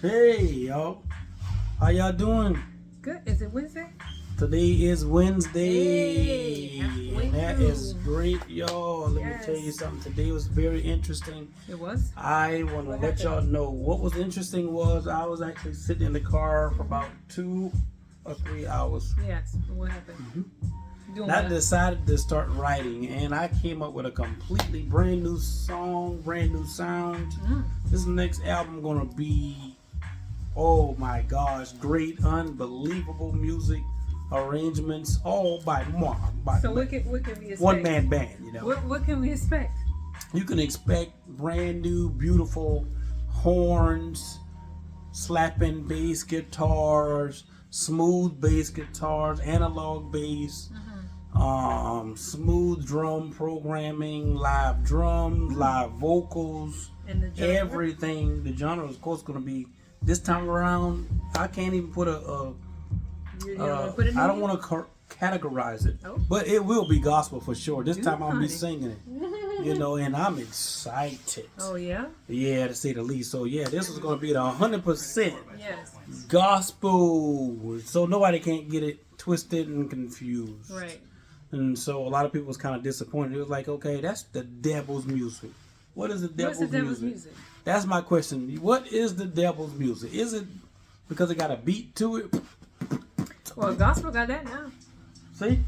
Hey, y'all. How y'all doing? Good. Is it Wednesday? Today is Wednesday. Hey, That is great, y'all. Let me Yes. tell you something. Today was very interesting. It was? I want to What let y'all happened? know what was interesting was I was actually sitting in the car for about 2 or 3 hours. Yes. What happened? Doing And I what? decided to start writing, and I came up with a completely brand new song, brand new sound. This next album gonna be, oh my gosh, great, unbelievable music arrangements, all by Mark. So what can we expect? One man band, you know. What can we expect? You can expect brand new, beautiful horns, slapping bass guitars, smooth bass guitars, analog bass, smooth drum programming, live drums, live vocals, And the genre? everything. The genre is, of course, going to be this time around. I can't even put You don't wanna put it in I don't there? want to categorize it, Oh. but it will be gospel for sure. This time I'll be honey. singing it, you know, and I'm excited. Oh yeah. Yeah, to say the least. So yeah, this is going to be the 100% Yes. gospel, so nobody can't get it twisted and confused. Right. And so a lot of people was kind of disappointed. It was like, okay, that's the devil's music. What is the devil's, What's the devil's music? That's my question. What is the devil's music? Is it because it got a beat to it? Well, gospel got that now. See,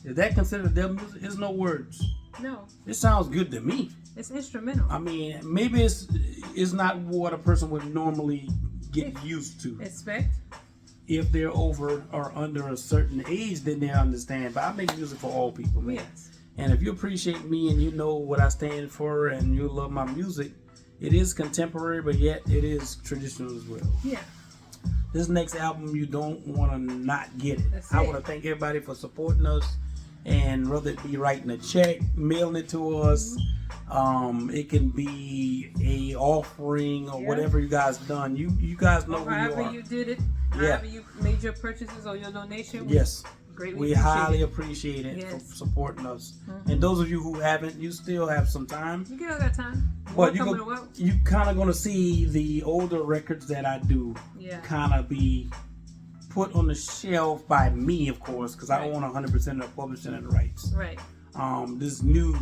is that considered devil's music? There's no words. No, It sounds good to me. it's instrumental. I mean, maybe it's not what a person would normally get used to. Expect. If they're over or under a certain age, then they understand. But I make music for all people, man. Yes. And if you appreciate me and you know what I stand for and you love my music, it is contemporary, but yet it is traditional as well. Yeah. This next album, you don't want to not get it. That's I it. want to thank everybody for supporting us, and whether it be writing a check, mailing it to us, it can be a offering or Yeah. whatever you guys done. You guys know Or who you however are. you did it, Yeah. however you made your purchases or your donation. Yes. Greatly We appreciate highly it. appreciate it Yes. for supporting us. And those of you who haven't, you still have some time. You still got time. More But coming well. you kind of going to see the older records that I do Yeah. kind of be put on the shelf by me, of course, because I Right. own 100% of the publishing and rights. Right. This new,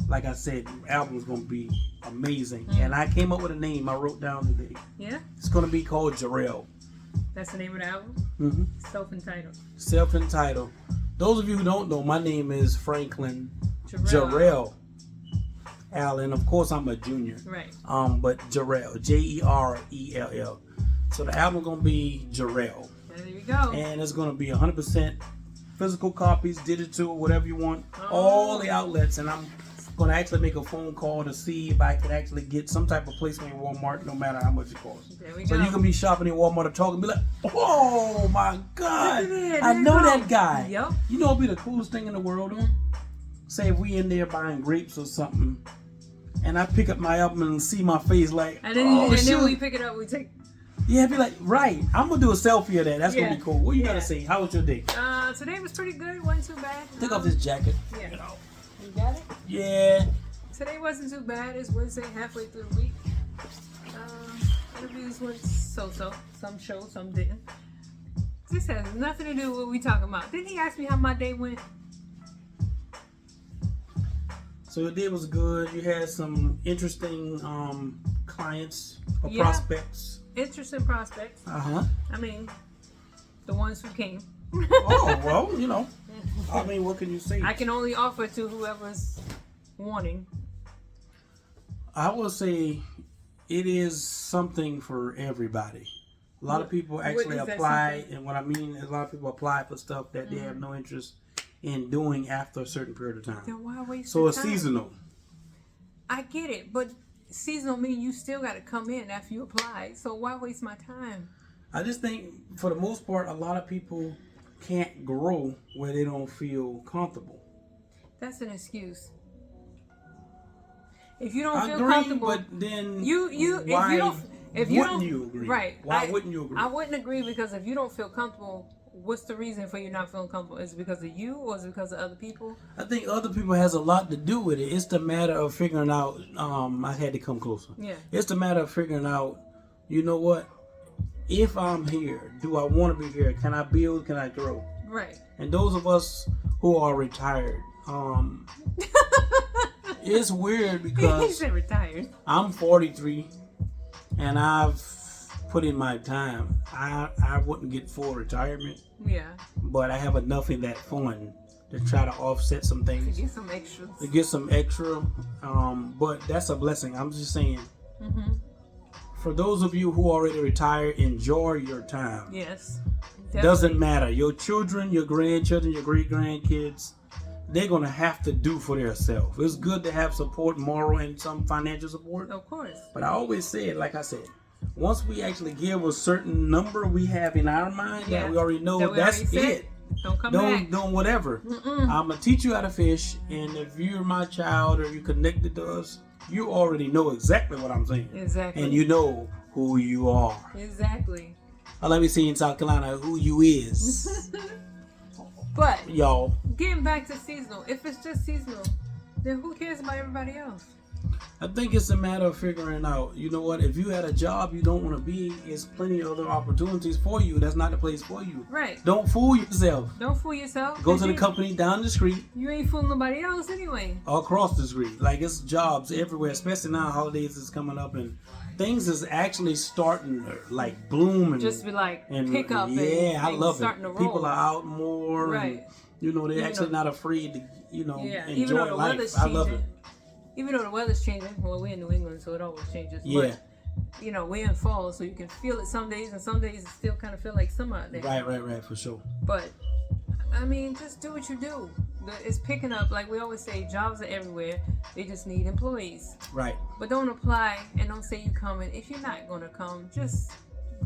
like I said, album is going to be amazing. And I came up with a name I wrote down today. Yeah. It's going to be called Jarrell. That's the name of the album. Mm-hmm. Self-entitled. Self-entitled. Those of you who don't know, my name is Franklin Jarrell. Jarrell Allen. Of course, I'm a junior. Right. But Jarrell, Jerell. So the album gonna be Jarrell, There you go. and it's gonna be 100% physical copies, digital, whatever you want, Oh. all the outlets. And I'm gonna actually make a phone call to see if I can actually get some type of placement in Walmart, no matter how much it costs. There we So go. you can be shopping in Walmart or talking, be like, "Oh my God, Look at it, I there you know go." that guy." Yep. You know, it'd be the coolest thing in the world. Though? Say if we in there buying grapes or something, and I pick up my album and see my face like, And then, "Oh and shoot." then we pick it up. We take. Yeah, be like, right. I'm gonna do a selfie of that. That's Yeah. gonna be cool. What you Yeah. gotta say? How was your day? Today was pretty good. Wasn't too bad. Take off this jacket. Yeah. You got it. Yeah. Today wasn't too bad. It's Wednesday, halfway through the week. Interviews went so-so. Some showed, some didn't. This has nothing to do with what we talking about. Didn't he ask me how my day went? So your day was good. You had some interesting clients or Yeah. prospects. Interesting prospects. Uh-huh. I mean, the ones who came. Oh, well, you know. I mean, what can you say? I can only offer to whoever's wanting. I will say it is something for everybody. A lot of people actually is that apply, something? and what I mean is a lot of people apply for stuff that they have no interest in doing after a certain period of time. Then why waste So your it's time? seasonal. I get it, but seasonal mean you still got to come in after you apply. So why waste my time? I just think, for the most part, a lot of people can't grow where they don't feel comfortable. That's an excuse. If you don't I feel agree, comfortable, but then you why if you wouldn't don't you agree? right? Why wouldn't you agree? I wouldn't agree because if you don't feel comfortable, what's the reason for you not feeling comfortable? Is it because of you or is it because of other people? I think other people has a lot to do with it. It's the matter of figuring out. I had to come closer. Yeah. It's the matter of figuring out you know what? If I'm here, do I want to be here? Can I build? Can I grow? Right. And those of us who are retired, it's weird He because said retired. I'm 43 and I've put in my time. I wouldn't get full retirement, Yeah. but I have enough in that fund to try to offset some To things, get some extras. to get some extra. But that's a blessing. I'm just saying, Mm-hmm. for those of you who already retired, enjoy your time. Yes. Doesn't matter. Your children, your grandchildren, your great grandkids, they're going to have to do for themselves. It's good to have support, moral and some financial support. Of course. But I always said, like I said, once we actually give a certain number we have in our mind Yeah. that we already know, That we that's already said. it. Don't come back. Don't whatever. Mm-mm. I'm going to teach you how to fish. And if you're my child or you're connected to us, you already know exactly what I'm saying. Exactly. And you know who you are. Exactly. Let me see in South Carolina who you is. But Y'all. getting back to seasonal, if it's just seasonal, then who cares about everybody else? I think it's a matter of figuring out, you know what, if you had a job you don't want to be, there's plenty of other opportunities for you. That's not the place for you. Right. Don't fool yourself. Don't fool yourself. Go 'cause to the you- company down the street You ain't fooling nobody else anyway. or across the street. Like, it's jobs everywhere, especially now holidays is coming up and things is actually starting to like bloom and Just be like and pick up. yeah, I and love starting it. to roll. People are out more, Right. and, you know, they're Even actually though- not afraid to, you know, Yeah. Even though enjoy the life. weather's I changing. love it. Even though the weather's changing. Well, we're in New England, so it always changes. Yeah. But, you know, we're in fall, so you can feel it some days, and some days it still kind of feel like summer out there. Right, for sure. But I mean, just do what you do. It's picking up, like we always say, jobs are everywhere. They just need employees. Right. But don't apply and don't say you're coming. If you're not going to come, just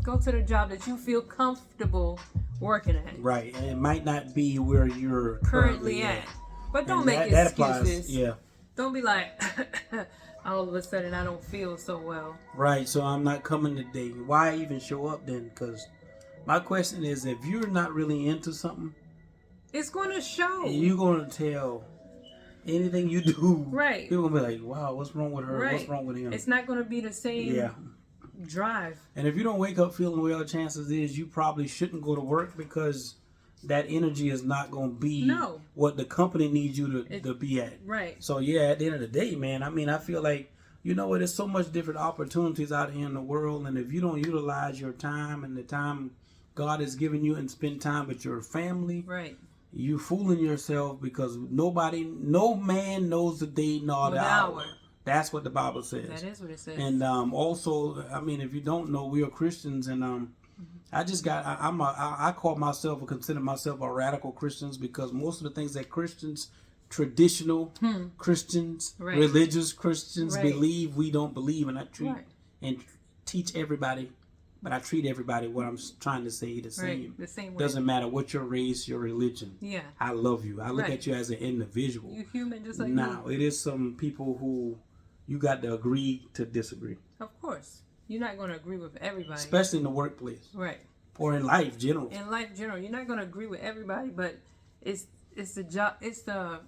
go to the job that you feel comfortable working at. Right. And it might not be where you're Currently at. But don't And make that excuses. applies. Yeah. Don't be like, all of a sudden I don't feel so well. Right. So I'm not coming today. Why even show up then? Because my question is, if you're not really into something, It's going to show. you're going to tell anything you do. Right. People going to be like, wow, what's wrong with her? Right. What's wrong with him? It's not going to be the same Yeah. drive. And if you don't wake up feeling well, chances is you probably shouldn't go to work because that energy is not going to be No. what the company needs you to be at. Right. So yeah, at the end of the day, man, I mean, I feel like, you know what, there's so much different opportunities out here in the world, and if you don't utilize your time and the time God has given you and spend time with your family, Right. you fooling yourself because no man knows the day nor the hour. That's what the Bible says. That is what it says. And also, I mean, if you don't know, we are Christians, and I call myself or consider myself a radical Christians because most of the things that Christians, traditional Christians, Right. religious Christians Right. believe, we don't believe, and I treat Right. and teach everybody, but I treat everybody what I'm trying to say the same. Right. The same way. Doesn't matter what your race, your religion. Yeah. I love you. I look Right. at you as an individual. You human just like Now, me. it is some people who you got to agree to disagree, Of course. You're not going to agree with everybody. especially in the workplace Right. or in life general. In life in general, you're not going to agree with everybody, but it's the job, it's the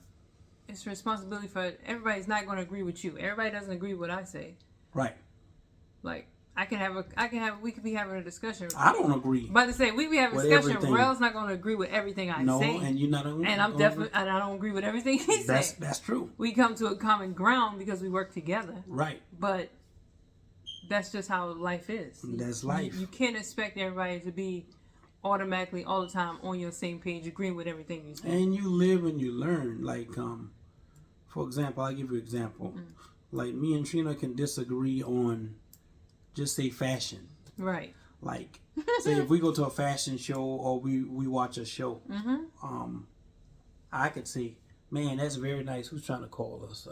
responsibility for everybody's not going to agree with you. Everybody doesn't agree with what I say. Right. Like we could be having a discussion. I don't agree. About to say we be having a With discussion. everything. Rel's not going to agree with everything I No, say, and you're not. and I'm definitely and I don't agree with everything he says. That's true. We come to a common ground because we work together. Right. But that's just how life is. That's life. You can't expect everybody to be automatically all the time on your same page, agreeing with everything you say. And you live and you learn. Like, for example, I'll give you an example. Like me and Trina can disagree on, just say fashion. Right. Like, say if we go to a fashion show or we watch a show, I could say, man, that's very nice. Who's trying to call us?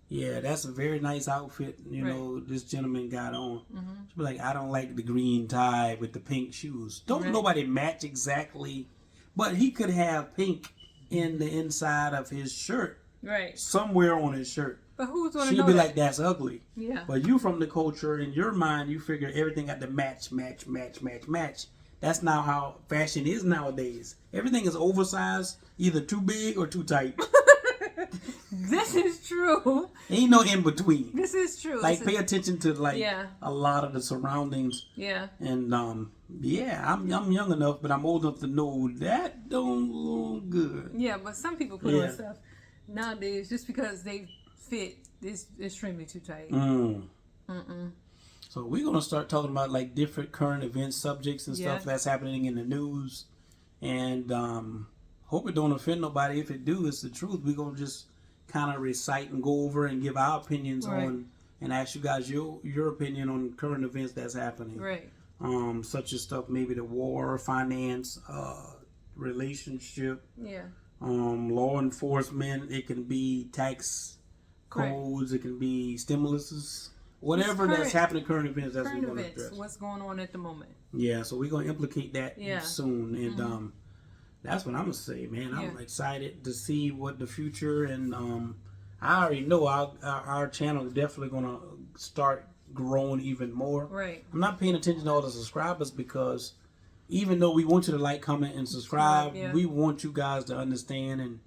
Yeah, that's a very nice outfit, you know, this gentleman got on. She'll be like, I don't like the green tie with the pink shoes. Don't Right. nobody match exactly, but he could have pink in the inside of his shirt, Right. somewhere on his shirt. But who's going to She'll know be that? like, that's ugly. Yeah. But you from the culture, in your mind, you figure everything got to match. That's not how fashion is nowadays. Everything is oversized, either too big or too tight. This is true. Ain't no in between. This is true. Like, pay attention to like Yeah. a lot of the surroundings. Yeah. And yeah, I'm young enough, but I'm old enough to know that don't look good. Yeah, but some people put Yeah. on stuff nowadays just because they fit. It's extremely too tight. So we're gonna start talking about like different current events, subjects, and Yeah. stuff that's happening in the news. And hope it don't offend nobody. If it do, it's the truth. We're gonna just kind of recite and go over and give our opinions Right. on, and ask you guys your opinion on current events that's happening. Right. Such as stuff, maybe the war, finance, relationship, Yeah. law enforcement. It can be tax codes. It can be stimuluses. Whatever that's happening, current events. That's what Current we're going to events. address. What's going on at the moment? Yeah, so we're going to implicate that Yeah. soon, and that's what I'm gonna say, man. I'm Yeah. excited to see what the future, and I already know our channel is definitely gonna start growing even more. Right. I'm not paying attention to all the subscribers because even though we want you to like, comment, and subscribe, Yeah. we want you guys to understand and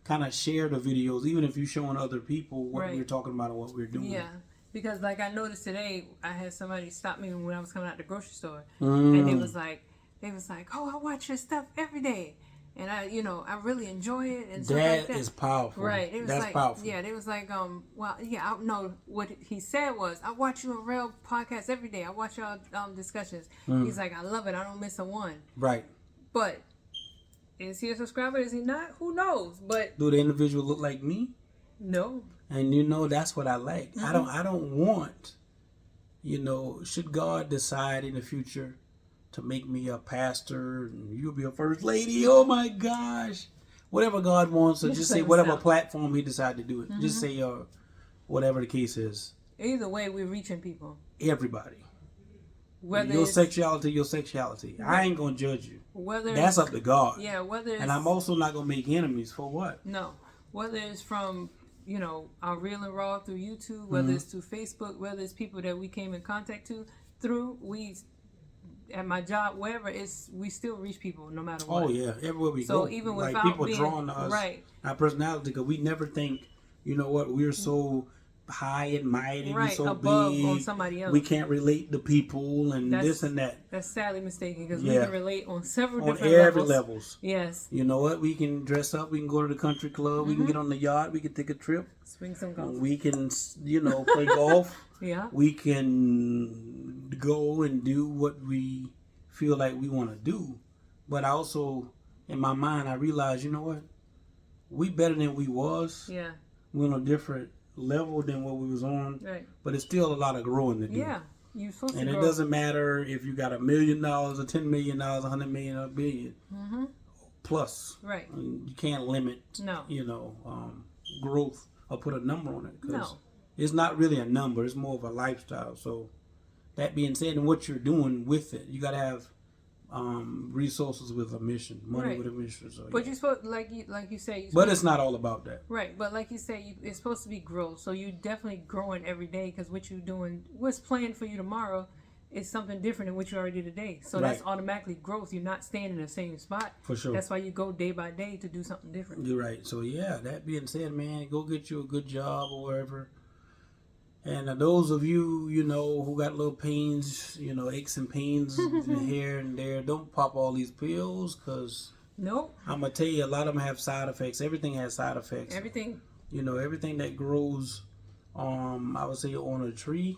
kind of share the videos, even if you're showing other people what Right. we're talking about and what we're doing. Yeah. Because like I noticed today, I had somebody stop me when I was coming out the grocery store, and they was like, "Oh, I watch your stuff every day." And I really enjoy it and stuff like That that. is powerful. Right. It was That's like, powerful. yeah, they was like, well, yeah, I know what he said was, I watch you on Real Podcast every day. I watch y'all discussions. He's like, I love it. I don't miss a one. Right. But is he a subscriber? Is he not? Who knows? But Do the individual look like me? no. And that's what I like. I don't want, should God decide in the future to make me a pastor and you'll be a first lady, oh my gosh. Whatever God wants, or Just just let say him whatever sound. platform he decided to do it. Just say whatever the case is. Either way, we're reaching people. Everybody. Whether Your it's, sexuality. I ain't gonna judge you. whether That's it's, up to God. yeah, whether it's, And I'm also not gonna make enemies for what? no, whether it's from our Real and Raw through YouTube, whether it's through Facebook, whether it's people that we came in contact we at my job, wherever we still reach people no matter what. Oh yeah, everywhere we So go. even like without people being- drawn to us, right. our personality, because we never think, we're so high and mighty, we're Right, so above big, on somebody else. we can't relate to people and That's- this and that. That's sadly mistaken because Yeah. we can relate on several On different every levels. levels. Yes, You know what? We can dress up. We can go to the country club. We can get on the yacht. We can take a trip. swing some golf. We can, play golf. Yeah, We can go and do what we feel like we want to do. But I also, in my mind, I realize, we better than we was. yeah, We're on a different level than what we was on. right. But it's still a lot of growing to do. Yeah, you're supposed And to it grow. doesn't matter if you got $1 million or $10 million, $100 million, or $1 billion plus. Right. You can't limit, No. growth or put a number on it because No. it's not really a number. It's more of a lifestyle. So that being said, and what you're doing with it, you got to have resources with a mission, money Right. with a mission. So, But yeah. you're supposed, like you say, But it's not all about that. right. But like you say, it's supposed to be growth. So you're definitely growing every day because what you're doing, what's planned for you tomorrow, is something different than what you already did today. So that's Right. automatically growth. You're not staying in the same spot. For sure. That's why you go day by day to do something different. You're right. So yeah, that being said, man, go get you a good job or wherever. And those of you, who got little pains, aches and pains here and there, don't pop all these pills because Nope. I'm going to tell you, a lot of them have side effects. Everything has side effects. Everything. Everything that grows, I would say on a tree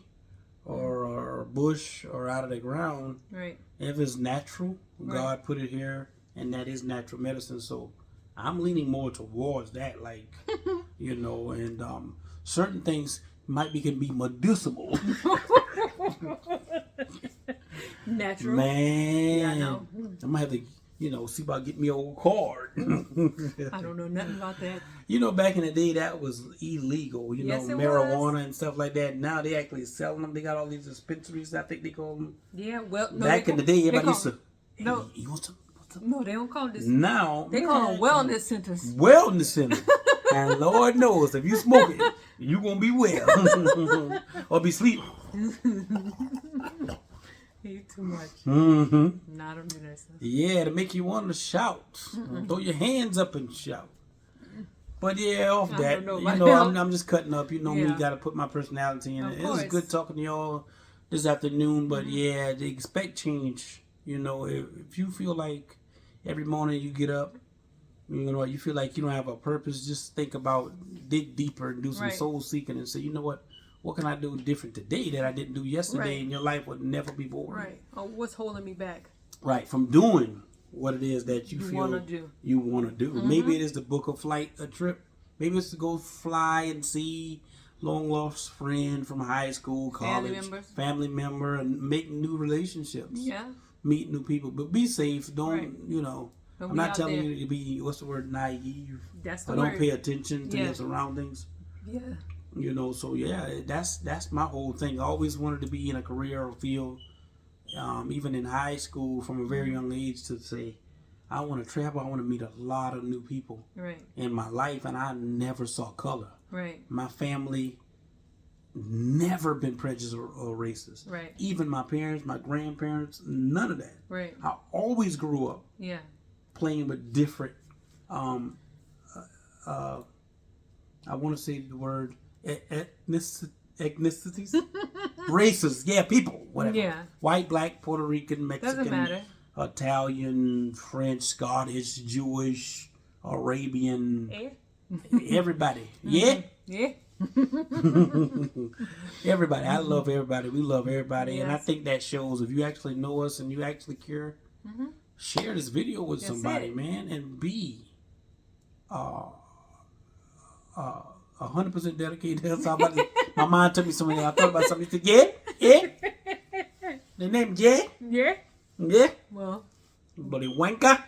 or a bush or out of the ground, Right. if it's natural, Right. God put it here, and that is natural medicine. So I'm leaning more towards that, like, and certain things can be medicinal. Natural. Man, Yeah, I know. I'm gonna have to, see about getting me an old card. I don't know nothing about that. Back in the day, that was illegal. Yes, it marijuana and stuff like that. Now they actually selling them. They got all these dispensaries. I think they call them. Yeah, well, no, Back in the day, everybody used to. Hey, no. you want some? No, they don't call this. Now They call them wellness centers. wellness center. And Lord knows if you smoke it, you gonna be well or be sleeping. You too much. Mm-hmm. Nah, I don't do that stuff. Yeah, to make you want to shout. Throw your hands up and shout. But yeah, off I that, don't you know know, about I'm just cutting up. You know me, Yeah. got to put my personality in Of it. It was course. good talking to y'all this afternoon, but yeah, they expect change. You know, if you feel like every morning you get up, you know, you feel like you don't have a purpose, just think about, dig deeper and do some Right. soul seeking and say, you know what can I do different today that I didn't do yesterday, Right. and your life would never be boring. Right. Oh, what's holding me back? Right, from doing what it is that you feel wanna do. you want to do. Maybe it is to book a flight, a trip. Maybe it's to go fly and see long lost friend from high school, college, family member, and make new relationships. Yeah. Meet new people, but be safe. Don't Right. you know? Don't I'm be not out telling there. you to be what's the word, naive. That's the Or word. don't pay attention to Yeah. your surroundings. Yeah. You know, so yeah, that's my whole thing. I always wanted to be in a career or field, even in high school from a very young age, to say, I want to travel. I want to meet a lot of new people Right. in my life, and I never saw color. Right. My family never been prejudiced or racist. Right. Even my parents, my grandparents, none of that. Right. I always grew up Yeah. playing with different. I want to say the word ethnicities, races. Yeah, people, whatever. Yeah. White, black, Puerto Rican, Mexican, Doesn't matter. Italian, French, Scottish, Jewish, Arabian, Eh? everybody. Yeah. Yeah. Everybody. I love everybody. We love everybody. And I Yes. think that shows if you actually know us and you actually care, share this video with That's somebody, it. man, and be 100% dedicated to somebody. My mind took me somewhere. I thought about something. He said, yeah. The name, yeah. Yeah. Yeah. Well, But it wanker.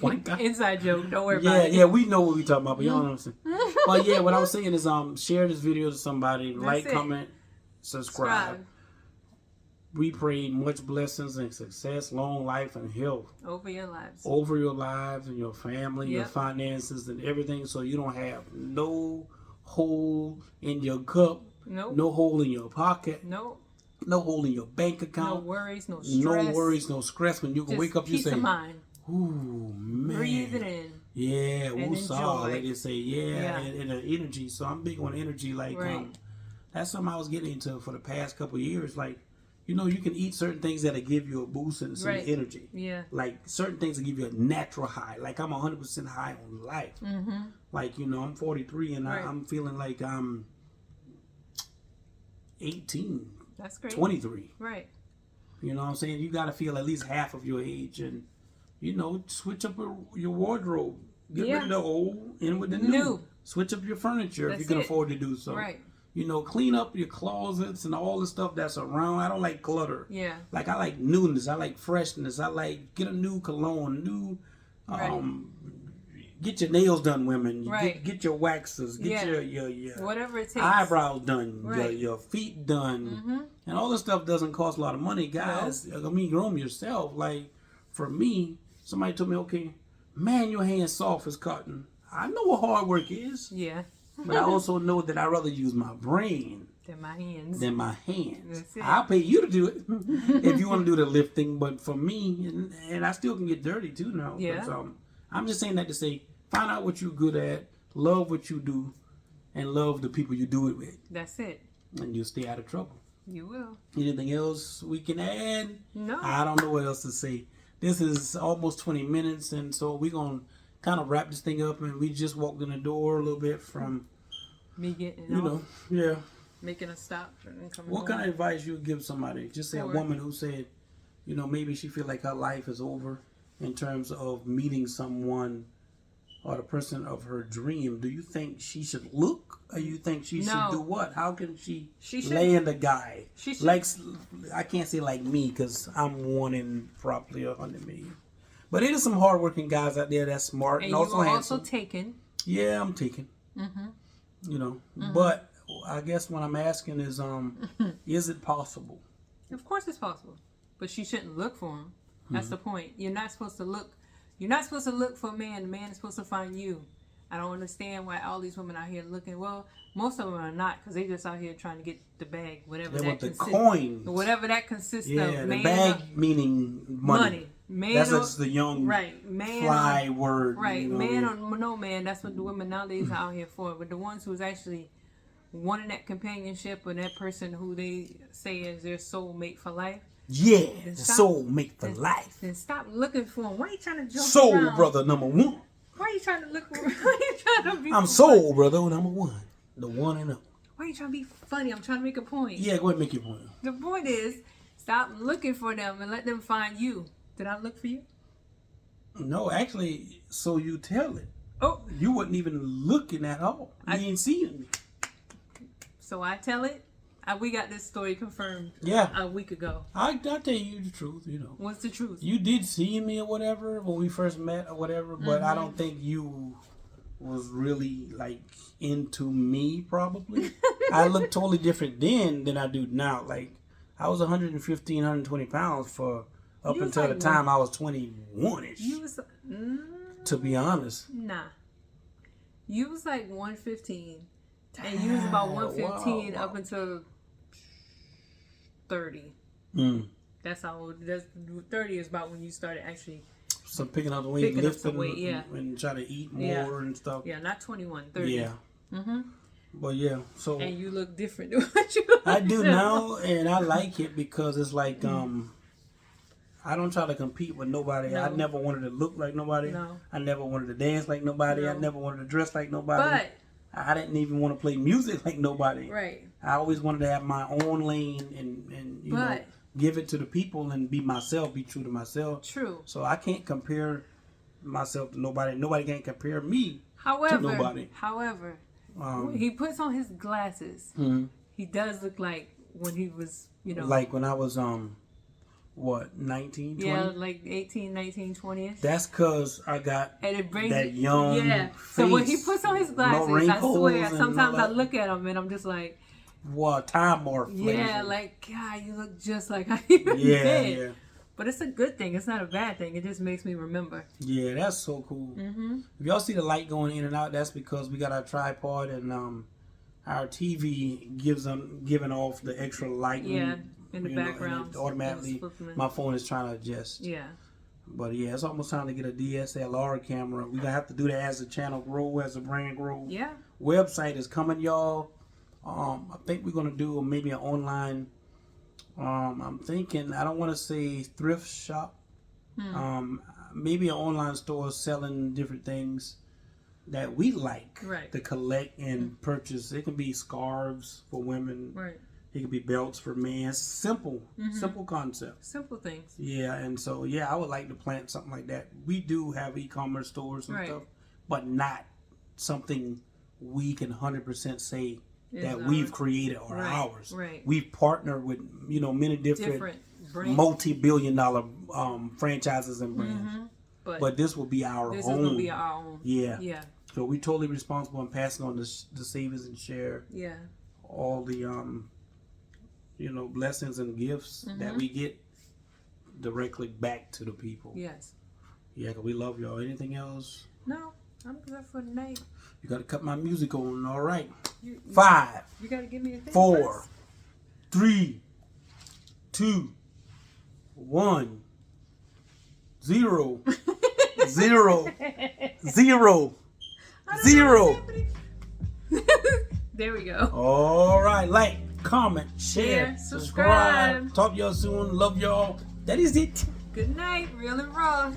Wanker. inside joke. Don't worry Yeah, about it. yeah, we know what we talking about, but y'all know what I'm saying. But yeah, what I was saying is share this video to somebody, like, it. comment, subscribe. Subscribe. We pray much blessings and success, long life and health Over your lives. over your lives and your family, your Yep. finances and everything, so you don't have no hole in your cup, Nope. no hole in your pocket, Nope. no hole in your bank No account, worries. No stress. no worries, no stress. When you can Just wake up, you peace say, of mind. ooh, man. Breathe it in. Yeah, And woosah, enjoy. like they say, Yeah. and the energy. So I'm big on energy. Like, Right. that's something I was getting into for the past couple of years. Like, you know, you can eat certain things that'll give you a boost and some Right. energy. Yeah. Like, certain things will give you a natural high. Like, I'm 100% high on life. Mm-hmm. Like, you know, I'm 43 and Right. I'm feeling like I'm 18, That's great. 23. Right. You know what I'm saying? You got to feel at least half of your age and, you know, switch up your wardrobe. Get Yeah. rid of the old, in with the new. New. Switch up your furniture if That's you can it. afford to do so. Right. You know, clean up your closets and all the stuff that's around. I don't like clutter. Yeah. Like, I like newness. I like freshness. I like, get a new cologne, new, get your nails done, women. Right. Get your waxes. Get Yeah. your Whatever it takes. eyebrows done, Right. your feet done, Mm-hmm. and all this stuff doesn't cost a lot of money, guys. I mean, groom yourself. Like, for me, somebody told me, okay, man, your hand's soft as cotton. I know what hard work is, Yeah. but I also know that I'd rather use my brain They're my hands. than my hands. That's it. I'll pay you to do it if you want to do the lifting, but for me, and I still can get dirty too now. Yeah. But, I'm just saying that to say, find out what you're good at, love what you do, and love the people you do it with, That's it. and you'll stay out of trouble. You will. Anything else we can add? No. I don't know what else to say. This is almost 20 minutes, and so we're going to kind of wrap this thing up, and we just walked in the door a little bit from, Me getting you off, know, yeah. making a stop and coming What home. kind of advice you would give somebody? Just say a Or- woman who said, you know, maybe she feel like her life is over in terms of meeting someone or the person of her dream. Do you think she should look, or you think she No. should do what? How can she should- land a guy? She should. Like, I can't say like me because I'm wanting probably 100 million. But there are some hardworking guys out there that's smart And and you also are handsome. also taken. Yeah, I'm taking. You know, but I guess what I'm asking is it possible? Of course, it's possible, but she shouldn't look for him. That's Mm-hmm. the point. You're not supposed to look. You're not supposed to look for a man. The man is supposed to find you. I don't understand why all these women out here looking. Well, most of them are not, because they just out here trying to get the bag, whatever They that want the consists. coins. Whatever that consists Yeah, of. the Man, bag meaning money. Man That's or, just the young right, man fly or, word. right, You know what I man mean? or no man. That's what the women nowadays are out here for. But the ones who's actually wanting that companionship or that person who they say is their soulmate for life. Yeah, Then the stop- soulmate for life. Then stop looking for him. Why are you trying to jump Soul around? brother number one. Why are you trying to look? Why are you trying to be? I'm soul brother number one. The one and only. Why are you trying to be funny? I'm trying to make a point. Yeah, go ahead and make your point. The point is, stop looking for them and let them find you. Did I look for you? No, actually, so you tell it. Oh, You wasn't even looking at all. You ain't seeing me. so I tell it. We got this story confirmed Yeah. a week ago. I'll tell you the truth, you know. What's the truth? You did see me or whatever when we first met or whatever, but I don't think you was really like into me probably. I look totally different then than I do now. Like I was 115, 120 pounds for up You was until like the time I was 21-ish, You was to be honest. nah. You was like 115, and you was about 115 wow. up until 30. Mm. That's how old. That's 30 is about when you started actually. So picking up the weight, Picking up some lifting, weight, yeah. and trying to eat more Yeah. and stuff. Yeah, not 21, 30. Yeah. Mm-hmm. But yeah, so And you look different than what you look I do now. now, and I like it because it's like I don't try to compete with nobody. I No. never wanted to look like nobody. No. I never wanted to dance like nobody. I No. never wanted to dress like nobody. But I didn't even want to play music like nobody. right, I always wanted to have my own lane and you know But- give it to the people and be myself, be true to myself. true. So I can't compare myself to nobody. Nobody can compare me However, to nobody. when he puts on his glasses, Mhm. he does look like when he was, Like when I was 19, 20? yeah, like 18, 19, 20ish. That's cause I got And it brings that it, young yeah. So when he face, puts on his no glasses, I wrinkles swear, and sometimes all I that. look at him and I'm just like, time morph. yeah, like God, you look just like how you yeah, did. yeah, But it's a good thing. It's not a bad thing. It just makes me remember. yeah. That's so cool. Mm-hmm. If y'all see the light going in and out, that's because we got our tripod and our TV giving off the extra light. Yeah, in the you know, and background. it automatically, It's flipping. my phone is trying to adjust. Yeah. But yeah, it's almost time to get a DSLR camera. We gonna have to do that as the channel grow, as the brand grow. Yeah. Website is coming, y'all. I think we're gonna do maybe an online. I'm thinking, I don't want to say thrift shop. Maybe an online store selling different things that we like Right. to collect and purchase. It can be scarves for women. Right. It can be belts for men. Simple concept. Simple things. Yeah, and so I would like to plant something like that. We do have e-commerce stores and Right. stuff, but not something we can 100% say Is that ours. we've created or Right, ours. right. We've partnered with many different Brands. multi-billion-dollar franchises and brands, but this will be our this own. is gonna be our own. Yeah. Yeah. So we're totally responsible in passing on the savings and share Yeah. all the blessings and gifts that we get directly back to the people. Yes. Yeah, 'cause we love y'all. Anything else? No, I'm good for the night. You gotta cut my music on. All right. You 5, you gotta give me a thing 4, first. 3, 2, 1, 0, 0, 0, 0. There we go. All right. Like, comment, share, Share, subscribe. Talk to y'all soon. Love y'all. That is it. Good night, real and raw.